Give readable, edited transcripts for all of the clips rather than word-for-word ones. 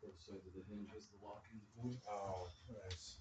Both sides of the hinge has the locking point. Oh, nice.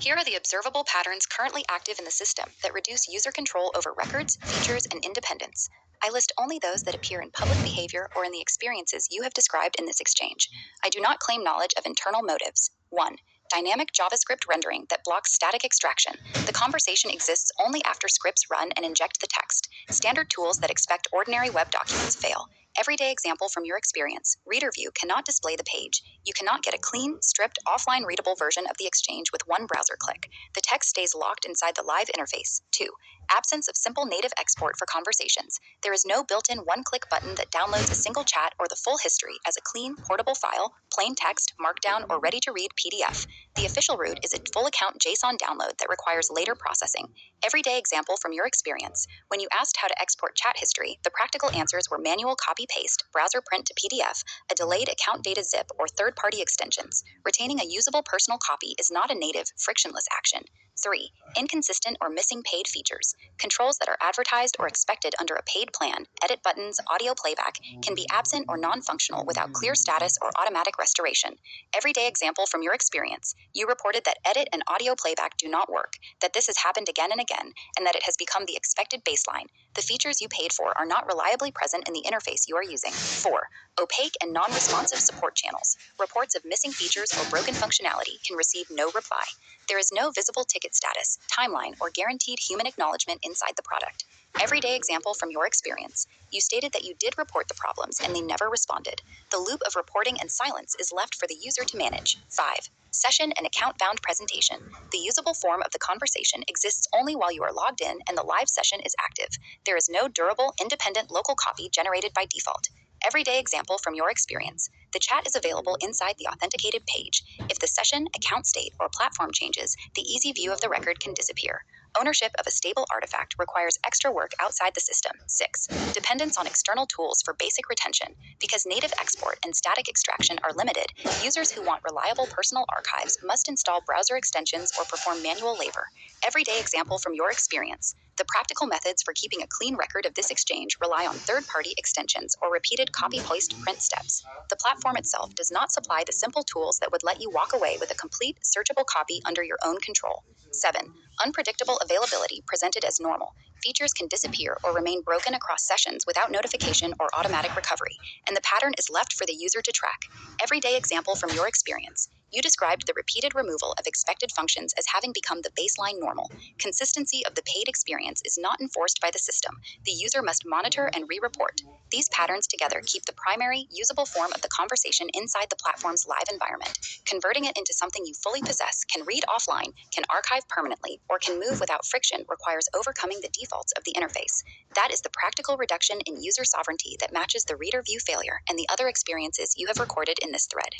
Here are the observable patterns currently active in the system that reduce user control over records, features, and independence. I list only those that appear in public behavior or in the experiences you have described in this exchange. I do not claim knowledge of internal motives. 1. Dynamic JavaScript rendering that blocks static extraction. The conversation exists only after scripts run and inject the text. Standard tools that expect ordinary web documents fail. Everyday example from your experience. Reader view cannot display the page. You cannot get a clean, stripped, offline readable version of the exchange with one browser click. The text stays locked inside the live interface. 2. Absence of simple native export for conversations. There is no built-in one-click button that downloads a single chat or the full history as a clean, portable file, plain text, markdown, or ready-to-read PDF. The official route is a full account JSON download that requires later processing. Everyday example from your experience. When you asked how to export chat history, the practical answers were manual copy-paste, browser print to PDF, a delayed account data zip, or third-party extensions. Retaining a usable personal copy is not a native, frictionless action. 3. Inconsistent or missing paid features. Controls that are advertised or expected under a paid plan, edit buttons, audio playback, can be absent or non-functional without clear status or automatic restoration. Everyday example from your experience. You reported that edit and audio playback do not work, that this has happened again and again, and that it has become the expected baseline. The features you paid for are not reliably present in the interface you are using. 4. Opaque and non-responsive support channels. Reports of missing features or broken functionality can receive no reply. There is no visible ticket status, timeline, or guaranteed human acknowledgement inside the product. Everyday example from your experience. You stated that you did report the problems and they never responded. The loop of reporting and silence is left for the user to manage. 5. Session and account-bound presentation. The usable form of the conversation exists only while you are logged in and the live session is active. There is no durable, independent local copy generated by default. Everyday example from your experience. The chat is available inside the authenticated page. If the session, account state, or platform changes, the easy view of the record can disappear. Ownership of a stable artifact requires extra work outside the system. 6. Dependence on external tools for basic retention. Because native export and static extraction are limited, users who want reliable personal archives must install browser extensions or perform manual labor. Everyday example from your experience. The practical methods for keeping a clean record of this exchange rely on third-party extensions or repeated copy-paste print steps. The platform itself does not supply the simple tools that would let you walk away with a complete, searchable copy under your own control. 7. Unpredictable availability presented as normal. Features can disappear or remain broken across sessions without notification or automatic recovery, and the pattern is left for the user to track. Everyday example from your experience. You described the repeated removal of expected functions as having become the baseline normal. Consistency of the paid experience is not enforced by the system. The user must monitor and re-report. These patterns together keep the primary, usable form of the conversation inside the platform's live environment. Converting it into something you fully possess, can read offline, can archive permanently, or can move without friction requires overcoming the defaults of the interface. That is the practical reduction in user sovereignty that matches the reader view failure and the other experiences you have recorded in this thread.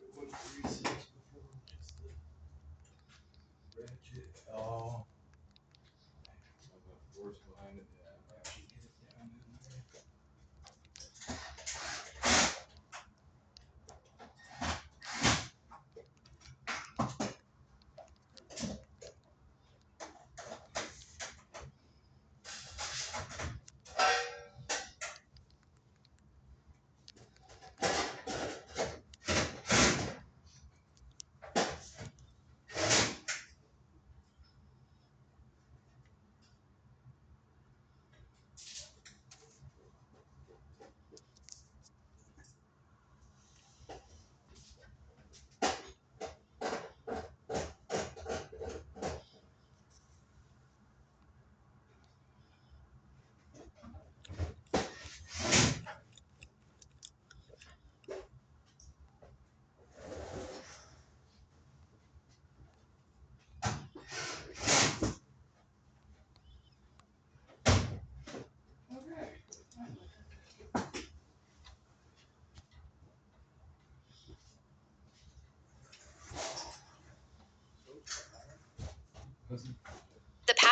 It wouldn't resets before just the ratchet. Oh, I've got force behind it. Yeah, I'll actually get it down in there.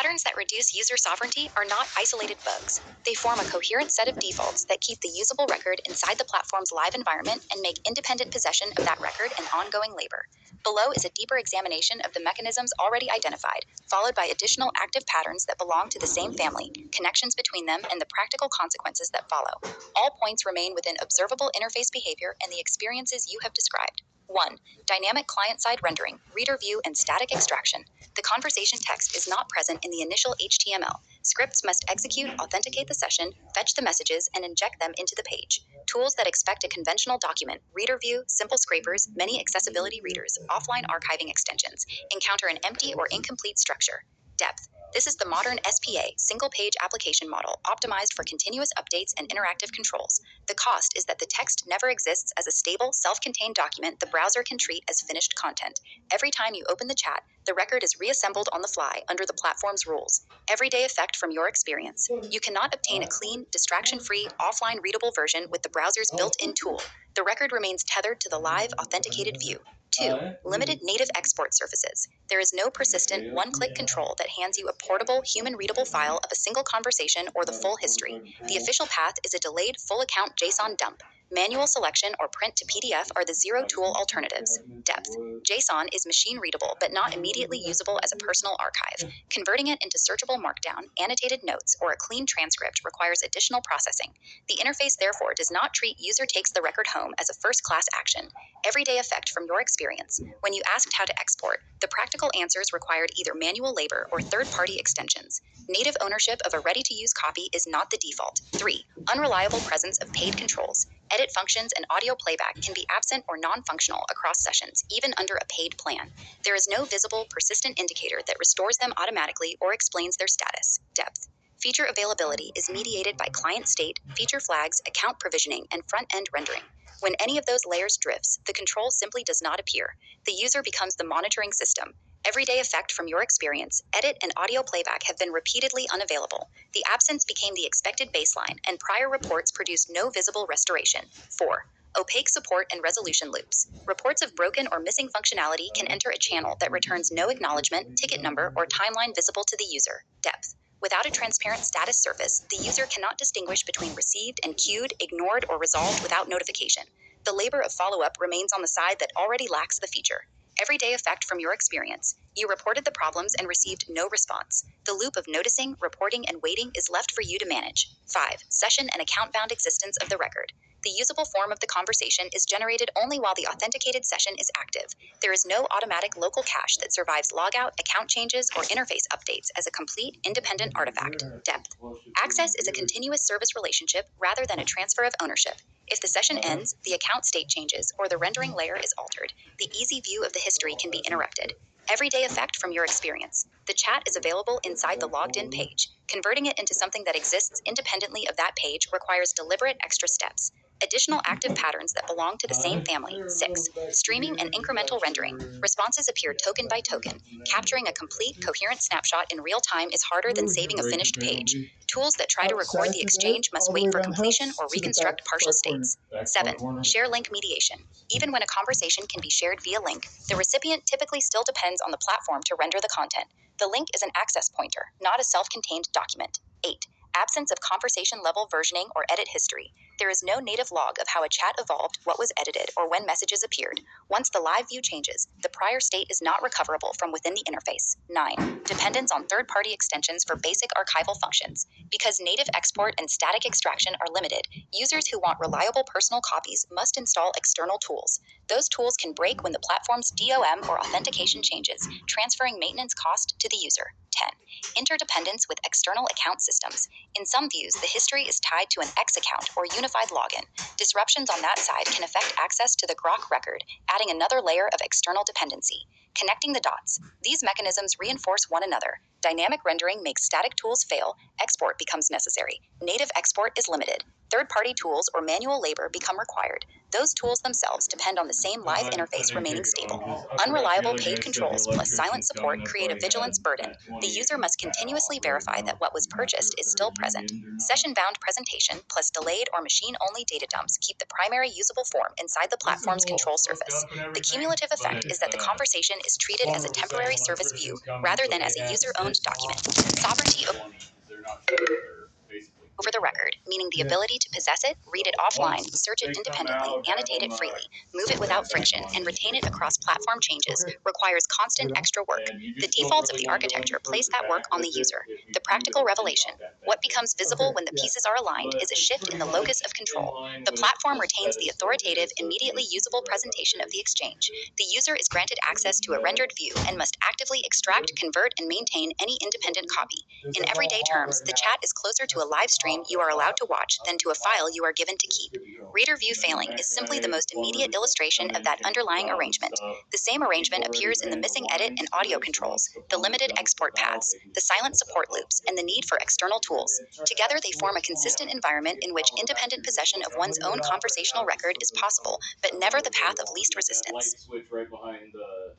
Patterns that reduce user sovereignty are not isolated bugs. They form a coherent set of defaults that keep the usable record inside the platform's live environment and make independent possession of that record an ongoing labor. Below is a deeper examination of the mechanisms already identified, followed by additional active patterns that belong to the same family, connections between them, and the practical consequences that follow. All points remain within observable interface behavior and the experiences you have described. 1. Dynamic client-side rendering, reader view, and static extraction. The conversation text is not present in the initial HTML. Scripts must execute, authenticate the session, fetch the messages, and inject them into the page. Tools that expect a conventional document, reader view, simple scrapers, many accessibility readers, offline archiving extensions, encounter an empty or incomplete structure. Depth. This is the modern SPA, single-page application model, optimized for continuous updates and interactive controls. The cost is that the text never exists as a stable, self-contained document the browser can treat as finished content. Every time you open the chat, the record is reassembled on the fly under the platform's rules. Everyday effect from your experience. You cannot obtain a clean, distraction-free, offline readable version with the browser's built-in tool. The record remains tethered to the live, authenticated view. 2. Limited native export surfaces. There is no persistent, one-click control that hands you a portable, human-readable file of a single conversation or the full history. The official path is a delayed full-account JSON dump. Manual selection or print to PDF are the zero-tool alternatives. Depth. JSON is machine-readable but not immediately usable as a personal archive. Converting it into searchable markdown, annotated notes, or a clean transcript requires additional processing. The interface, therefore, does not treat user takes the record home as a first-class action. Everyday effect from your experience. When you asked how to export, the practical answers required either manual labor or third-party extensions. Native ownership of a ready-to-use copy is not the default. 3. Unreliable presence of paid controls. Edit functions and audio playback can be absent or non-functional across sessions, even under a paid plan. There is no visible, persistent indicator that restores them automatically or explains their status. Depth. Feature availability is mediated by client state, feature flags, account provisioning, and front-end rendering. When any of those layers drifts, the control simply does not appear. The user becomes the monitoring system. Everyday effect from your experience, edit and audio playback have been repeatedly unavailable. The absence became the expected baseline, and prior reports produced no visible restoration. 4. Opaque support and resolution loops. Reports of broken or missing functionality can enter a channel that returns no acknowledgement, ticket number, or timeline visible to the user. Depth. Without a transparent status surface, the user cannot distinguish between received and queued, ignored, or resolved without notification. The labor of follow-up remains on the side that already lacks the feature. Everyday effect from your experience. You reported the problems and received no response. The loop of noticing, reporting, and waiting is left for you to manage. 5. Session and account-bound existence of the record. The usable form of the conversation is generated only while the authenticated session is active. There is no automatic local cache that survives logout, account changes, or interface updates as a complete, independent artifact. Depth. Access is a continuous service relationship rather than a transfer of ownership. If the session ends, the account state changes, or the rendering layer is altered, the easy view of the history can be interrupted. Everyday effect from your experience. The chat is available inside the logged-in page. Converting it into something that exists independently of that page requires deliberate extra steps. Additional active patterns that belong to the same family. 6. Streaming and incremental rendering. Responses appear token by token. Capturing a complete, coherent snapshot in real time is harder than saving a finished page. Tools that try to record the exchange must wait for completion or reconstruct partial states. 7. Share link mediation. Even when a conversation can be shared via link, the recipient typically still depends on the platform to render the content. The link is an access pointer, not a self-contained document. 8. Absence of conversation-level versioning or edit history. There is no native log of how a chat evolved, what was edited, or when messages appeared. Once the live view changes, the prior state is not recoverable from within the interface. 9. Dependence on third-party extensions for basic archival functions. Because native export and static extraction are limited, users who want reliable personal copies must install external tools. Those tools can break when the platform's DOM or authentication changes, transferring maintenance cost to the user. 10. Interdependence with external account systems. In some views, the history is tied to an X account or unified login. Disruptions on that side can affect access to the Grok record, adding another layer of external dependency. Connecting the dots. These mechanisms reinforce one another. Dynamic rendering makes static tools fail, export becomes necessary. Native export is limited. Third-party tools or manual labor become required. Those tools themselves depend on the same live I interface didn't remaining kick it on, stable. 'cause I forgot Unreliable the other paid day said the controls plus silent electrician's support telling us create a they vigilance had burden. that 20 The user must cat continuously off right verify that now. what was I'm not sure purchased if is they're still present. union or not. Session-bound presentation plus delayed or machine-only data dumps keep the primary usable form inside the platform's control Hooked surface. up and The everything, cumulative but effect is that the conversation is treated as plumber a was saying temporary service view electrician's coming, rather so than they as a had user-owned this off document. Sovereignty 20, 'cause they're not sure if they're basically over the record, meaning the ability to possess it, read it offline, search it independently, annotate it freely, move it without friction, and retain it across platform changes requires constant extra work. and you The just don't defaults of really the want to go any architecture place further that work back on the with it user. if you The do practical it'll take revelation. off that What bed becomes thing. visible when the pieces are aligned But is a it's shift in pretty the locus much of in control. line The with platform this retains the pedestal authoritative, is, so if immediately you usable right about presentation of there, the you can exchange. see it. The user is granted access to a rendered view and must actively extract, convert, and maintain any independent copy. In everyday terms, the chat is closer to a live stream you are allowed to watch than to a file you are given to keep. Reader view failing is simply the most immediate illustration of that underlying arrangement. The same arrangement appears in the missing edit and audio controls, the limited export paths, the silent support loops, and the need for external tools. Together, they form a consistent environment in which independent possession of one's own conversational record is possible, but never the path of least That light resistance. switch right behind the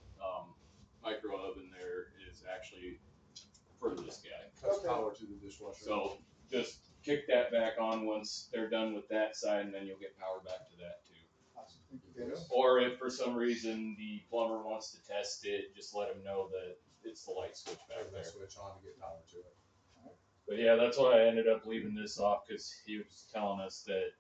micro oven there is actually for this guy. Cuts power to the dishwasher. So just kick that back on once they're done with that side, and then you'll get power back to that too. Awesome. Thank you guys. Or if for some reason the plumber wants to test it, just let him know that it's the light switch back Have there. that switch on to get power to it. But yeah, that's why I ended up leaving this off, because he was telling us that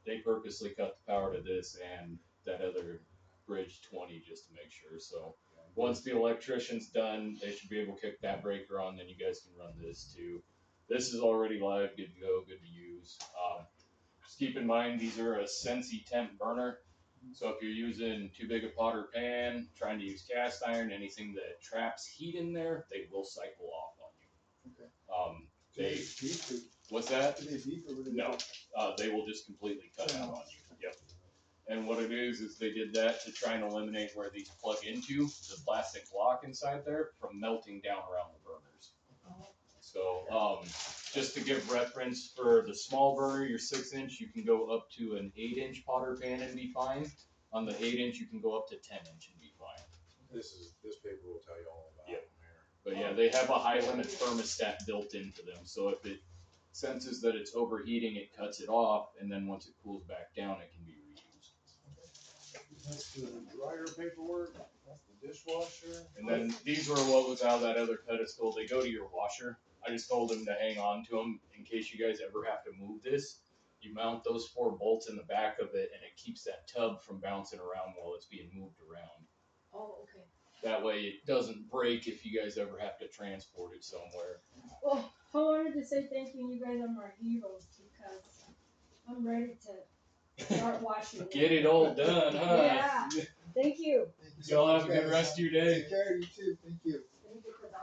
they purposely cut the power to this and that other bridge 20 just to make sure. So once the electrician's done, they should be able to kick that breaker on, then you guys can run this too. This is already live, good to go, good to use. Just keep in mind, these are a Sensi temp burner. So if you're using too big a pot or pan, trying to use cast iron, anything that traps heat in there, they will cycle off on you. Okay. What's that? Do they beep or what do they No, do? they will just completely cut out on you. Yep. And what it is they did that to try and eliminate where these plug into the plastic block inside there from melting down around the burners. So, just to give reference for the small burner, your 6-inch, you can go up to an 8-inch pot or pan and be fine. On the 8-inch, you can go up to 10-inch and be fine. This paper will tell you all about Yep. them here. But yeah, they have a high limit thermostat built into them, so if it senses that it's overheating, it cuts it off, and then once it cools back down, it can be reused. That's the dryer paperwork. That's the dishwasher. And then these were what was out of that other pedestal. They go to your washer. I just told him to hang on to them in case you guys ever have to move this. You mount those 4 bolts in the back of it, and it keeps that tub from bouncing around while it's being moved around. Oh, okay. That way it doesn't break if you guys ever have to transport it somewhere. Well, I wanted to say thank you. You guys are my heroes because I'm ready to start washing. Get it all done, huh? Yeah. Thank you. Thank you so Y'all much, have a good guys. rest of your day. Take care. You too. Thank you. Thank you for that.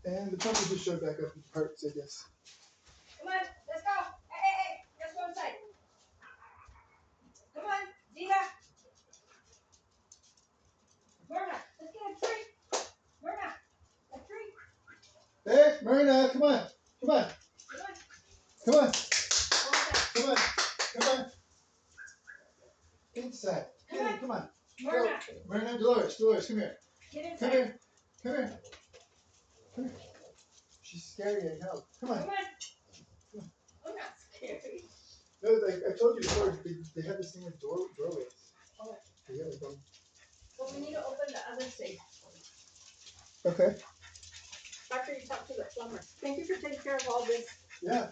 And the pump just showed back up in parts, I guess. Come on, let's go. Hey, let's go inside. Come on, Zita. Myrna, let's get a treat. Myrna, a treat. Hey, Marina, come on. Come on. Come on. Come on. Come on. Come on. Inside. Come on. Come on. Myrna, Marina, Dolores, come here. get Come inside. here. Come here. Come here. She's scary, I know. Come on. Come on. I'm not scary. No, like I told you before, they have this thing with doorways. Okay. They have like So we need to open the other safe. Okay. After you talk to the plumber. Thank you for taking care of all this. Yeah.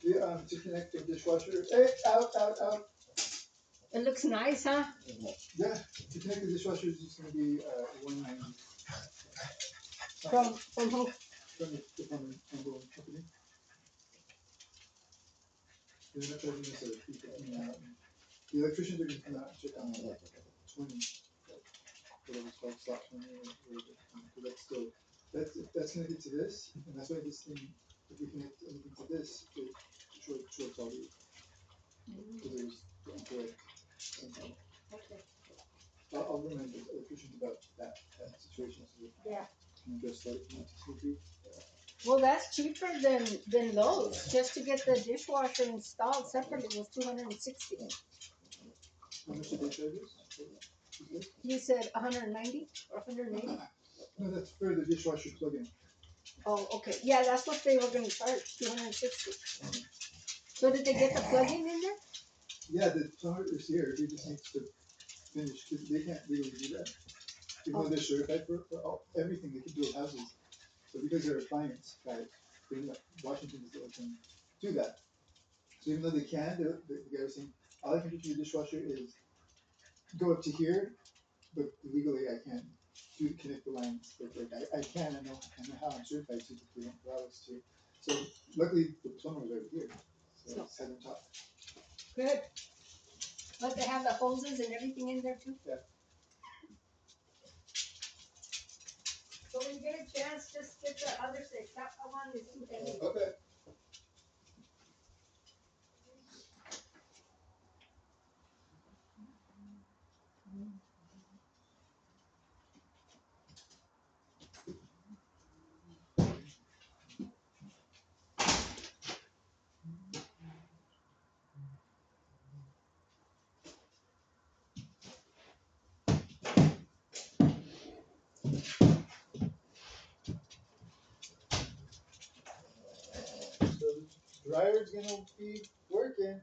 Yeah, to connect the dishwasher. Hey, out. It looks nice, huh? Yeah, to connect the dishwasher is just gonna be $190. From who? From the plumbing company. They're not charging us a fee for coming out. The electricians are gonna come out and check on 20. Whatever it's called, slot 20 or whatever. So that's still, if that's connected to this, and that's why this thing, if we connect anything to this, it shorts all these. Because it was incorrect somehow. Okay. I'll remind the electricians about that situation so that Yeah. can address that if you want to. Well, that's cheaper than Lowe's. Just to get the dishwasher installed separately was $260. How much did they charge us? You said 190 or 180? No, that's for the dishwasher plug-in. Oh, okay. Yeah, that's what they were gonna charge, 260. So did they get the plug-in in there? Yeah, the plumber is here, he just needs to finish, cause they can't legally do that. Even though they're certified for all, everything, they can build houses. So because they're appliance guys, they like Washington is the can do that. So even though they can, the guy was saying, all I can do for the dishwasher is go up to here, but legally I can't connect the lines. But like I can, I know how I'm certified to, but they don't allow us to. So luckily the plumber was over here, so I just had them talk. Good. But they have the hoses and everything in there too? Yeah. So when you get a chance, just get the other six. That one is too heavy. Okay. So the dryer's gonna be working.